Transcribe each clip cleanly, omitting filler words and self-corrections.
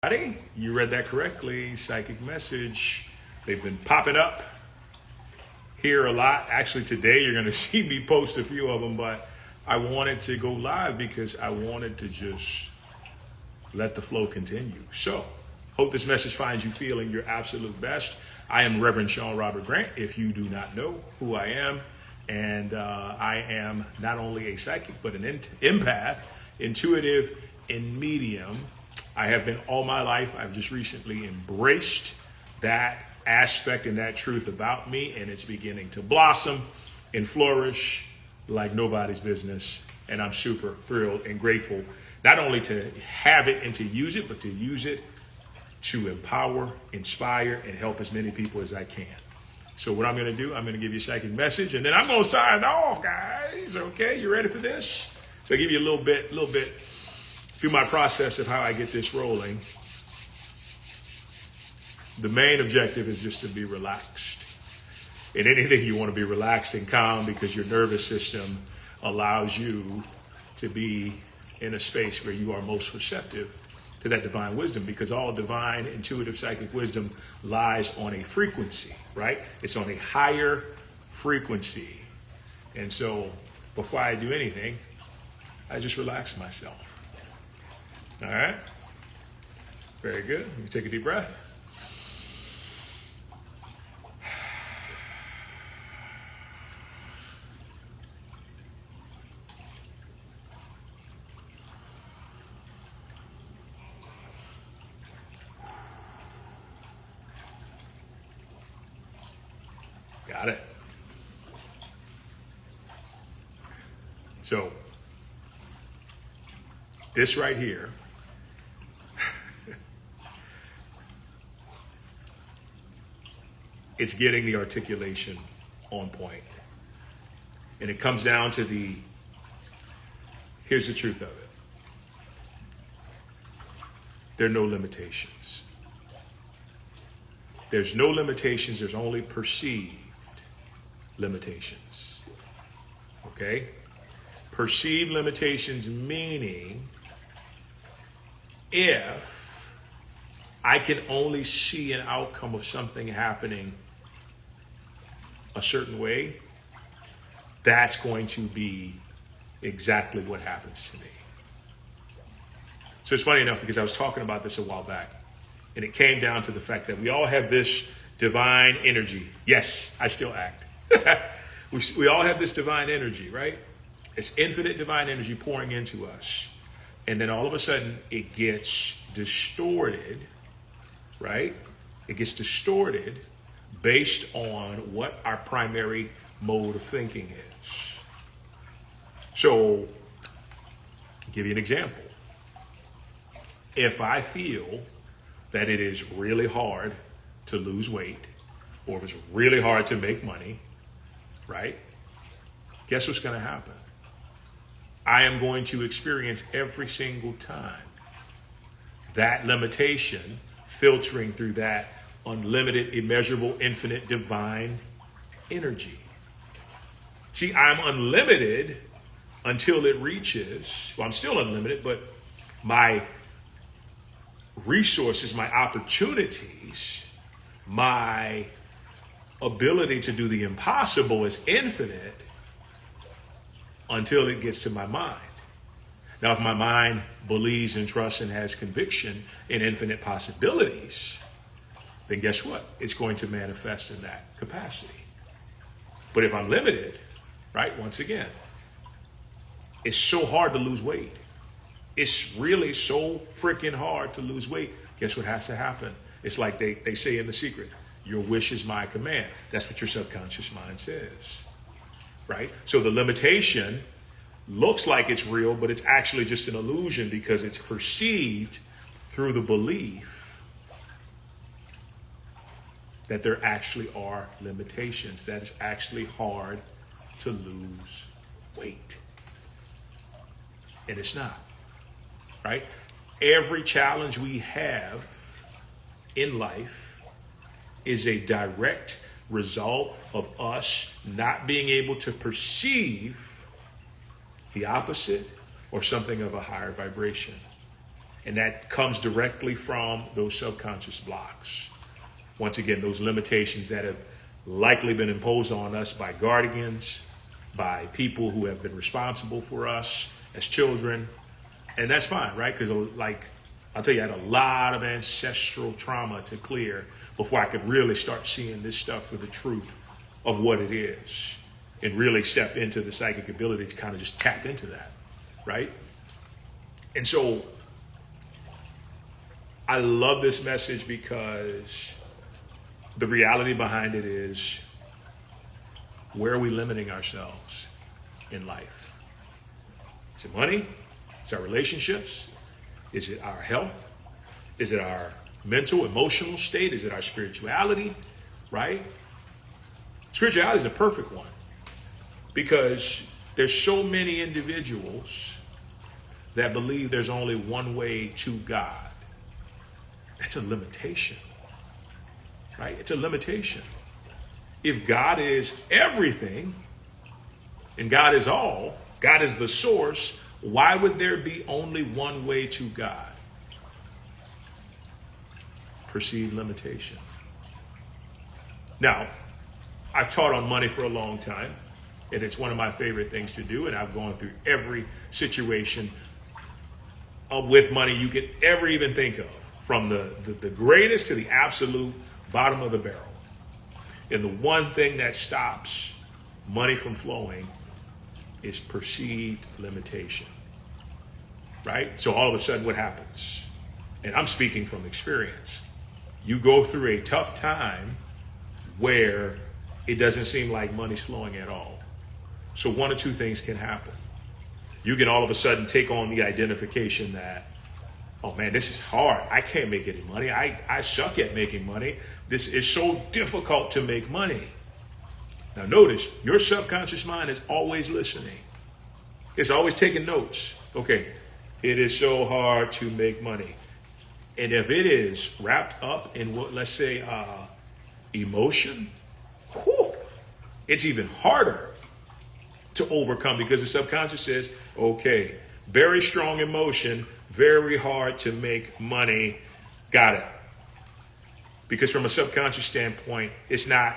Honey, you read that correctly. Psychic message. They've been popping up here a lot. Actually, today you're going to see me post a few of them, but I wanted to go live because I wanted to just let the flow continue. So, hope this message finds you feeling your absolute best. I am Reverend Shaun Robert Grant, if you do not know who I am. And I am not only a psychic, but an empath, intuitive, and medium. I have been all my life. I've just recently embraced that aspect and that truth about me, and it's beginning to blossom and flourish like nobody's business. And I'm super thrilled and grateful, not only to have it and to use it, but to use it to empower, inspire, and help as many people as I can. So what I'm going to do, I'm going to give you a psychic message, and then I'm going to sign off, guys. Okay, you ready for this? So I'll give you a little bit through my process of how I get this rolling. The main objective is just to be relaxed. In anything, you want to be relaxed and calm because your nervous system allows you to be in a space where you are most receptive to that divine wisdom, because all divine, intuitive, psychic wisdom lies on a frequency, right? It's on a higher frequency. And so before I do anything, I just relax myself. All right? Very good. Let me take a deep breath. Got it. So, this right here it's getting the articulation on point. And it comes down to here's the truth of it. There are no limitations. There's no limitations, there's only perceived limitations. Okay? Perceived limitations meaning if I can only see an outcome of something happening a certain way, that's going to be exactly what happens to me. So it's funny enough because I was talking about this a while back, and it came down to the fact that we all have this divine energy. Yes, I still act. we all have this divine energy, right? It's infinite divine energy pouring into us. And then all of a sudden it gets distorted, right? It gets distorted based on what our primary mode of thinking is. So, I'll give you an example. If I feel that it is really hard to lose weight, or if it's really hard to make money, right? Guess what's going to happen? I am going to experience every single time that limitation filtering through that unlimited, immeasurable, infinite, divine energy. See, I'm unlimited until it reaches, well, I'm still unlimited, but my resources, my opportunities, my ability to do the impossible is infinite until it gets to my mind. Now, if my mind believes and trusts and has conviction in infinite possibilities, then guess what? It's going to manifest in that capacity. But if I'm limited, right, once again, it's so hard to lose weight. It's really so freaking hard to lose weight. Guess what has to happen? It's like they say in The Secret, your wish is my command. That's what your subconscious mind says, right? So the limitation looks like it's real, but it's actually just an illusion because it's perceived through the belief that there actually are limitations, that it's actually hard to lose weight. And it's not, right? Every challenge we have in life is a direct result of us not being able to perceive the opposite or something of a higher vibration. And that comes directly from those subconscious blocks. Once again, those limitations that have likely been imposed on us by guardians, by people who have been responsible for us as children. And that's fine, right? Because like, I'll tell you, I had a lot of ancestral trauma to clear before I could really start seeing this stuff for the truth of what it is and really step into the psychic ability to kind of just tap into that, right? And so I love this message because the reality behind it is, where are we limiting ourselves in life? Is it money? Is it our relationships? Is it our health? Is it our mental, emotional state? Is it our spirituality, right? Spirituality is a perfect one because there's so many individuals that believe there's only one way to God. That's a limitation, right? It's a limitation. If God is everything and God is all, God is the source, why would there be only one way to God? Perceived limitation. Now, I've taught on money for a long time, and it's one of my favorite things to do, and I've gone through every situation with money you could ever even think of, from the greatest to the absolute bottom of the barrel. And the one thing that stops money from flowing is perceived limitation, right? So all of a sudden, what happens? And I'm speaking from experience. You go through a tough time where it doesn't seem like money's flowing at all. So one or two things can happen. You can all of a sudden take on the identification that, oh man, this is hard. I can't make any money. I suck at making money. This is so difficult to make money. Now notice, your subconscious mind is always listening. It's always taking notes. Okay, it is so hard to make money. And if it is wrapped up in what, let's say, emotion, it's even harder to overcome because the subconscious says, okay, very strong emotion, very hard to make money. Got it. Because from a subconscious standpoint, it's not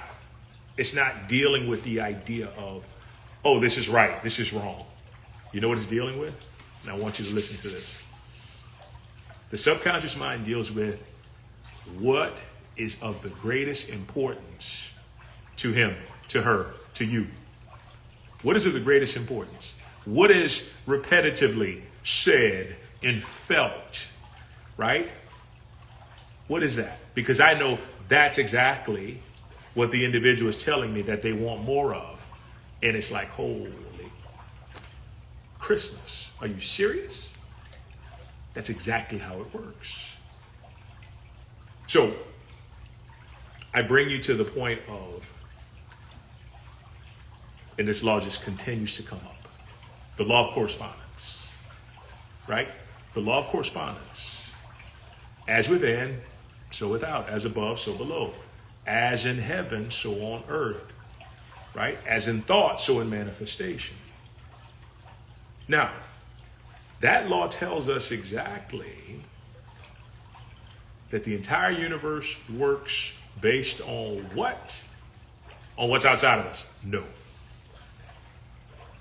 dealing with the idea of, oh, this is right, this is wrong. You know what it's dealing with? And I want you to listen to this. The subconscious mind deals with what is of the greatest importance to him, to her, to you. What is of the greatest importance? What is repetitively said and felt, right? What is that? Because I know that's exactly what the individual is telling me that they want more of. And it's like, holy Christmas. Are you serious? That's exactly how it works. So I bring you to the point of, and this law just continues to come up, the law of correspondence, right? The law of correspondence. As within, so without. As above, so below. As in heaven, so on earth, right? As in thought, so in manifestation. Now, that law tells us exactly that the entire universe works based on what? On what's outside of us? No.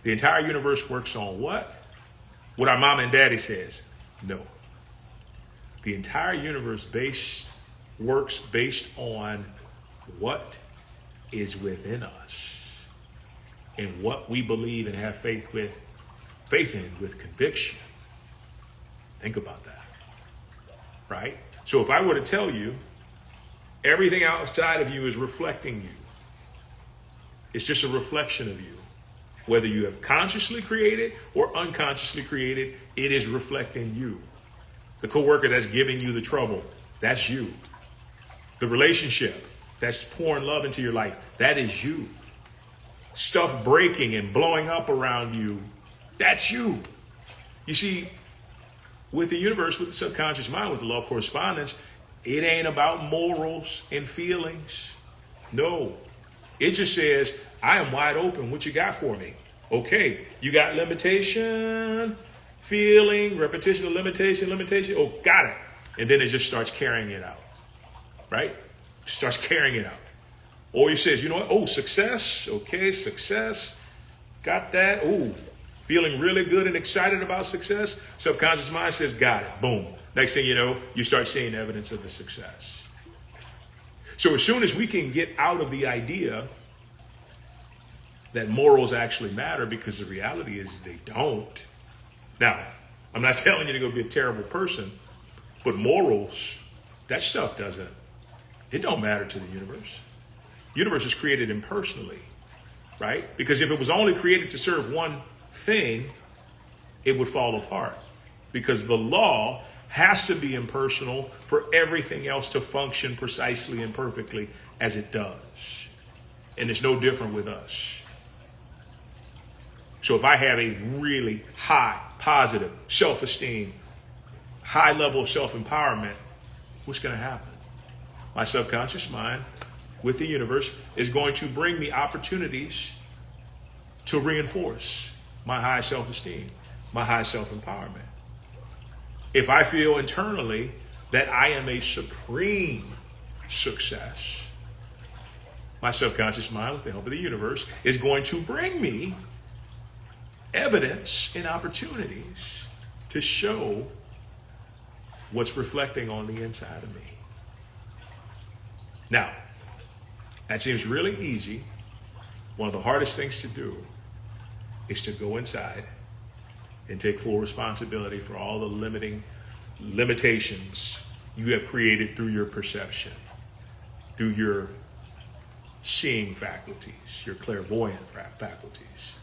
The entire universe works on what? What our mama and daddy says? No. The entire universe works based on what is within us and what we believe and have faith in with conviction. Think about that, right? So if I were to tell you everything outside of you is reflecting you, it's just a reflection of you. Whether you have consciously created or unconsciously created, it is reflecting you. The coworker that's giving you the trouble, that's you. The relationship that's pouring love into your life, that is you. Stuff breaking and blowing up around you, that's you. You see, with the universe, with the subconscious mind, with the law of correspondence, it ain't about morals and feelings. No. It just says, I am wide open. What you got for me? Okay, you got limitation. feeling, repetition of limitation, limitation. Oh, got it. And then it just starts carrying it out, right? Starts carrying it out. Or he says, you know what? Oh, success. Okay, success. Got that. Ooh, feeling really good and excited about success. Subconscious mind says, got it. Boom. Next thing you know, you start seeing evidence of the success. So as soon as we can get out of the idea that morals actually matter, because the reality is they don't. Now, I'm not telling you to go be a terrible person, but morals, that stuff it don't matter to the universe. The universe is created impersonally, right? Because if it was only created to serve one thing, it would fall apart. Because the law has to be impersonal for everything else to function precisely and perfectly as it does. And it's no different with us. So if I have a really high, positive self-esteem, high level of self-empowerment, what's going to happen? My subconscious mind with the universe is going to bring me opportunities to reinforce my high self-esteem, my high self-empowerment. If I feel internally that I am a supreme success, my subconscious mind, with the help of the universe, is going to bring me evidence and opportunities to show what's reflecting on the inside of me. Now, that seems really easy. One of the hardest things to do is to go inside and take full responsibility for all the limitations you have created through your perception, through your seeing faculties, your clairvoyant faculties.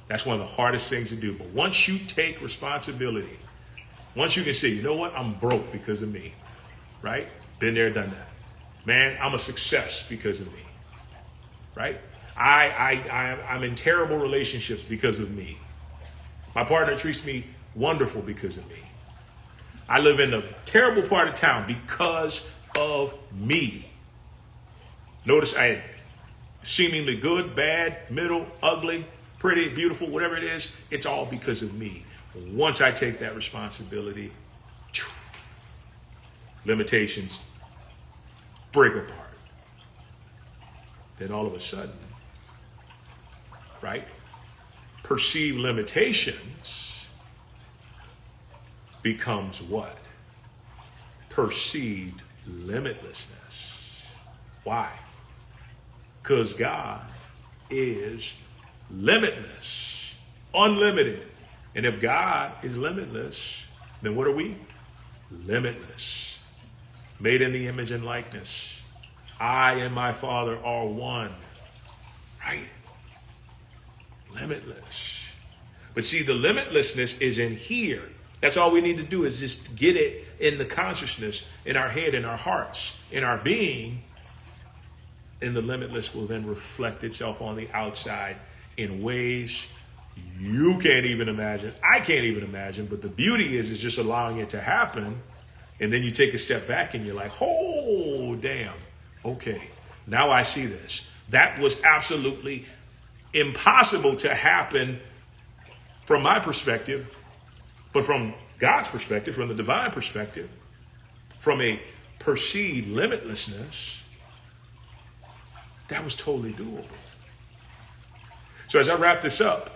That's one of the hardest things to do. But once you take responsibility, once you can say, you know what, I'm broke because of me, right? Been there, done that. Man, I'm a success because of me, right? I'm in terrible relationships because of me. My partner treats me wonderful because of me. I live in a terrible part of town because of me. Notice I had seemingly good, bad, middle, ugly, pretty, beautiful, whatever it is, it's all because of me. Once I take that responsibility, limitations break apart. Then all of a sudden, right, perceived limitations becomes what? Perceived limitlessness. Why? Because God is limitless, unlimited. And if God is limitless, then what are we? Limitless. Made in the image and likeness. I and my Father are one. Right? Limitless. But see, the limitlessness is in here. That's all we need to do is just get it in the consciousness, in our head, in our hearts, in our being. And the limitless will then reflect itself on the outside in ways you can't even imagine. I can't even imagine. But the beauty is just allowing it to happen. And then you take a step back and you're like, oh, damn. Okay, now I see this. That was absolutely impossible to happen from my perspective, but from God's perspective, from the divine perspective, from a perceived limitlessness, that was totally doable. So as I wrap this up,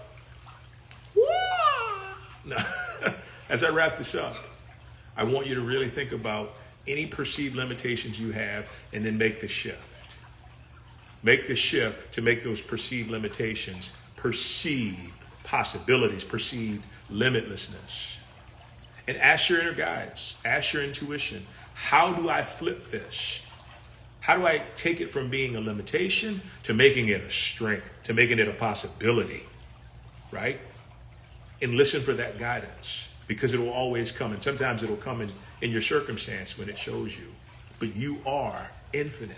I want you to really think about any perceived limitations you have and then make the shift. Make the shift to make those perceived limitations perceived possibilities, perceived limitlessness. And ask your inner guides, ask your intuition, how do I flip this? How do I take it from being a limitation to making it a strength, to making it a possibility, right? And listen for that guidance, because it will always come. And sometimes it will come in your circumstance when it shows you. But you are infinite.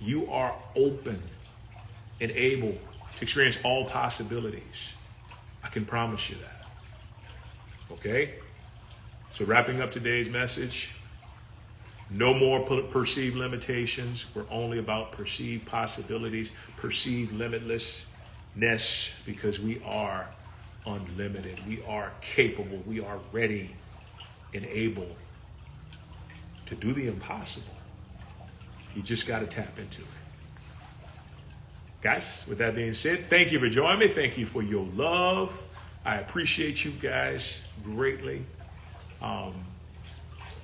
You are open and able to experience all possibilities. I can promise you that. Okay? So wrapping up today's message, no more perceived limitations. We're only about perceived possibilities, perceived limitlessness, because we are unlimited. We are capable. We are ready and able to do the impossible. You just got to tap into it. Guys, with that being said, thank you for joining me. Thank you for your love. I appreciate you guys greatly.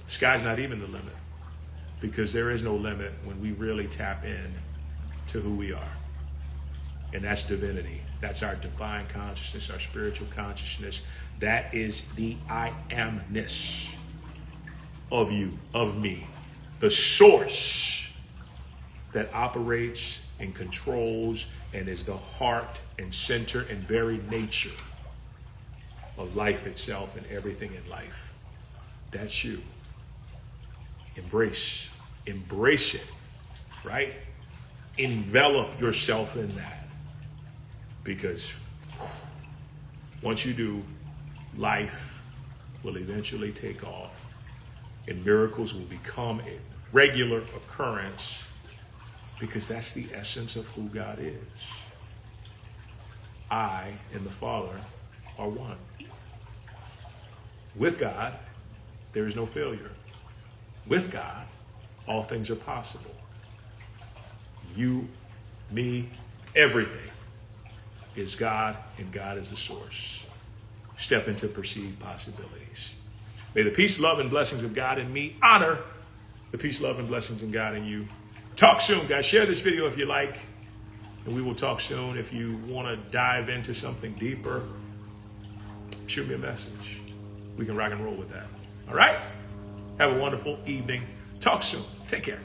Sky's not even the limit, because there is no limit when we really tap in to who we are. And that's divinity. That's our divine consciousness, our spiritual consciousness. That is the I amness of you, of me, the source that operates and controls and is the heart and center and very nature of life itself and everything in life. That's you. Embrace it, right? Envelop yourself in that, because once you do, life will eventually take off and miracles will become a regular occurrence, because that's the essence of who God is. I and the Father are one. With God, there is no failure. With God, all things are possible. You, me, everything is God, and God is the source. Step into perceived possibilities. May the peace, love, and blessings of God in me honor the peace, love, and blessings in God in you. Talk soon, guys. Share this video if you like, and we will talk soon. If you want to dive into something deeper, shoot me a message. We can rock and roll with that. All right? Have a wonderful evening. Talk soon. Take care.